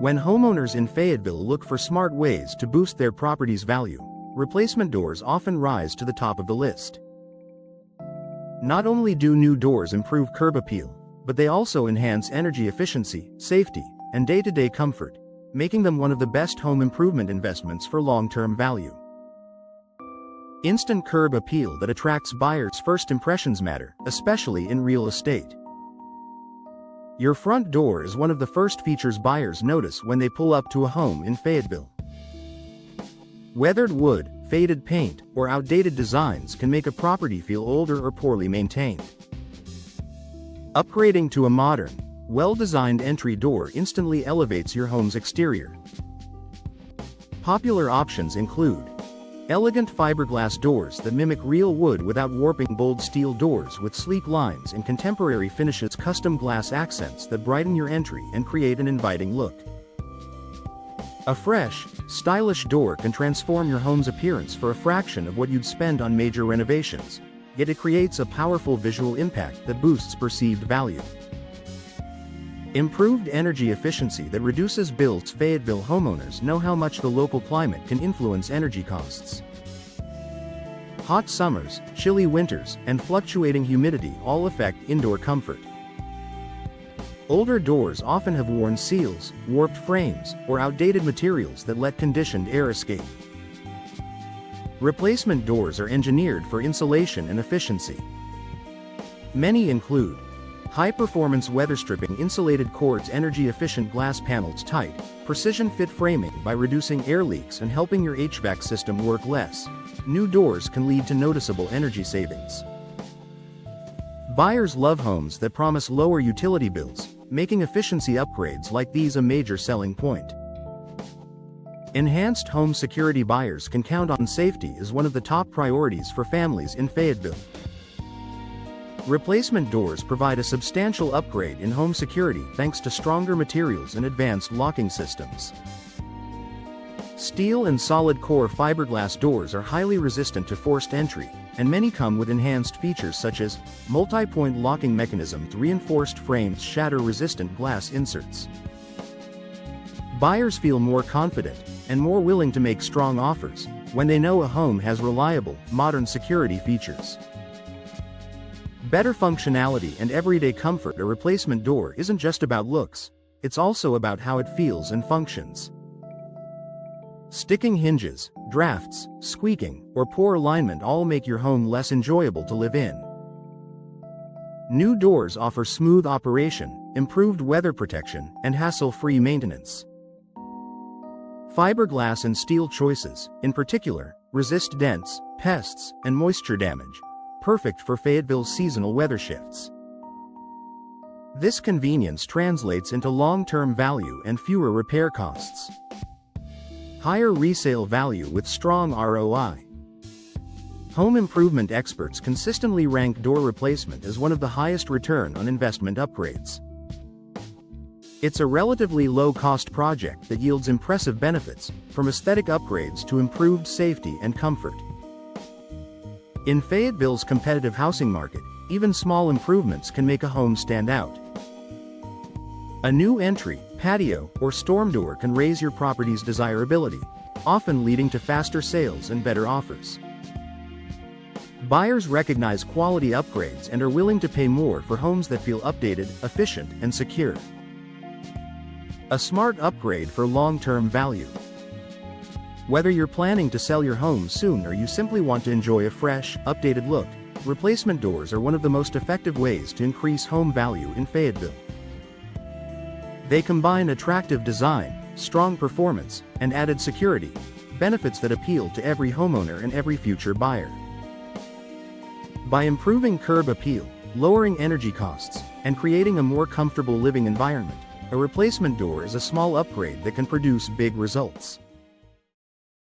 When homeowners in Fayetteville look for smart ways to boost their property's value, replacement doors often rise to the top of the list. Not only do new doors improve curb appeal, but they also enhance energy efficiency, safety, and day-to-day comfort, making them one of the best home improvement investments for long-term value. Instant curb appeal that attracts buyers' first impressions matter, especially in real estate. Your front door is one of the first features buyers notice when they pull up to a home in Fayetteville. Weathered wood, faded paint, or outdated designs can make a property feel older or poorly maintained. Upgrading to a modern, well-designed entry door instantly elevates your home's exterior. Popular options include elegant fiberglass doors that mimic real wood without warping, bold steel doors with sleek lines and contemporary finishes, custom glass accents that brighten your entry and create an inviting look. A fresh, stylish door can transform your home's appearance for a fraction of what you'd spend on major renovations, yet it creates a powerful visual impact that boosts perceived value. Improved energy efficiency that reduces bills. Fayetteville homeowners know how much the local climate can influence energy costs. Hot summers, chilly winters, and fluctuating humidity all affect indoor comfort. Older doors often have worn seals, warped frames, or outdated materials that let conditioned air escape. Replacement doors are engineered for insulation and efficiency. Many include high-performance weather-stripping insulated cords, energy-efficient glass panels, tight, precision-fit framing by reducing air leaks and helping your HVAC system work less. New doors can lead to noticeable energy savings. Buyers love homes that promise lower utility bills, making efficiency upgrades like these a major selling point. Enhanced home security. Buyers can count on safety as one of the top priorities for families in Fayetteville. Replacement doors provide a substantial upgrade in home security thanks to stronger materials and advanced locking systems. Steel and solid core fiberglass doors are highly resistant to forced entry, and many come with enhanced features such as multi-point locking mechanisms, reinforced frames, shatter-resistant glass inserts. Buyers feel more confident and more willing to make strong offers when they know a home has reliable, modern security features. Better functionality and everyday comfort. A replacement door isn't just about looks, it's also about how it feels and functions. Sticking hinges, drafts, squeaking, or poor alignment all make your home less enjoyable to live in. New doors offer smooth operation, improved weather protection, and hassle-free maintenance. Fiberglass and steel choices, in particular, resist dents, pests, and moisture damage, perfect for Fayetteville's seasonal weather shifts. This convenience translates into long-term value and fewer repair costs. Higher resale value with strong ROI. Home improvement experts consistently rank door replacement as one of the highest return on investment upgrades. It's a relatively low-cost project that yields impressive benefits, from aesthetic upgrades to improved safety and comfort. In Fayetteville's competitive housing market, even small improvements can make a home stand out. A new entry, patio, or storm door can raise your property's desirability, often leading to faster sales and better offers. Buyers recognize quality upgrades and are willing to pay more for homes that feel updated, efficient, and secure. A smart upgrade for long-term value. Whether you're planning to sell your home soon or you simply want to enjoy a fresh, updated look, replacement doors are one of the most effective ways to increase home value in Fayetteville. They combine attractive design, strong performance, and added security, benefits that appeal to every homeowner and every future buyer. By improving curb appeal, lowering energy costs, and creating a more comfortable living environment, a replacement door is a small upgrade that can produce big results.